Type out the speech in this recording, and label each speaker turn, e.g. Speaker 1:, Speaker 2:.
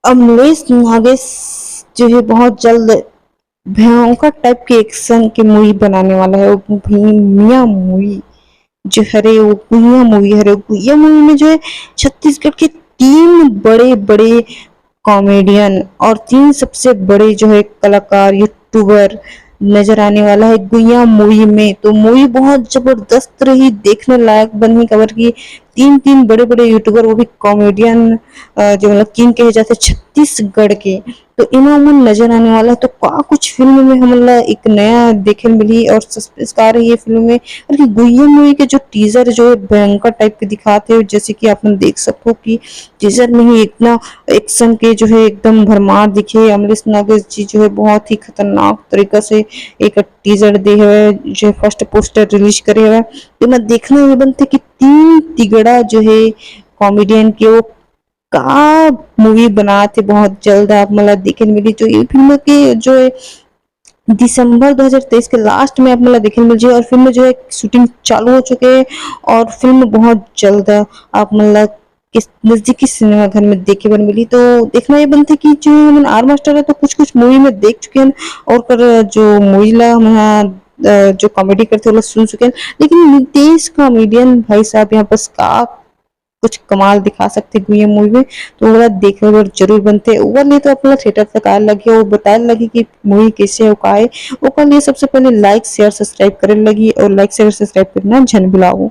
Speaker 1: अमलेश नागेश जो है बहुत जल्द भयंकर टाइप के एक्शन की मूवी बनाने वाला है। वो मियाँ मूवी जो हरे वो गुइया मूवी हरे गुइया मूवी में जो है छत्तीसगढ़ के तीन बड़े बड़े कॉमेडियन और तीन सबसे बड़े जो है कलाकार यूट्यूबर नजर आने वाला है गुइया मूवी में। तो मूवी बहुत जबरदस्त रही, देखने लायक बनी। खबर की तीन तीन बड़े बड़े यूट्यूबर, वो भी कॉमेडियन, जो मतलब किंग कहे जाते छत्तीसगढ़ के, तो इन्होंने नजर आने वाला है। तो का कुछ फिल्म में हम एक नया देखे मिली और सस्पेंस का रही है फिल्म में। और गुइया मूवी के जो टीजर जो है भयंकर टाइप के दिखाते हैं, जैसे कि आप देख सकते हो कि टीजर में ही इतना एक्शन के जो है एकदम भरमार दिखे। अमरीश नागेश जी जो है बहुत ही खतरनाक तरीका से एक टीजर दे हुए जो फर्स्ट पोस्टर रिलीज करे हुए। तो मैं देखना ये बनते कि तीन तिगड़ा जो है कॉमेडियन के वो का मूवी बनाते बहुत जल्द आप मतलब देखने मिली। जो ये फिल्म के जो है दिसंबर 2023 के लास्ट में आप मतलब देखने मिल जाए और फिल्म जो है शूटिंग चालू हो चुके हैं और फिल्म बहुत जल्द आप मतलब किस नजदीकी सिनेमा घर में देखे बन मिली। तो देखना ये बनता है कि जो हम आर मास्टर है तो कुछ कुछ मूवी में देख चुके हैं और कर जो मूवी ला हम जो कॉमेडी करते हैं वो लोग सुन चुके हैं। लेकिन नितेश कॉमेडियन भाई साहब यहाँ पर का कुछ कमाल दिखा सकते गुइया मूवी में। तो वो देखने पर जरूर बनते ओवर नहीं तो अपना थिएटर तक आने लगी और बताने लगी कि मूवी कैसे है का है। वो लिए सबसे पहले लाइक शेयर सब्सक्राइब करने लगी और लाइक शेयर सब्सक्राइब करना जन बुलाओ।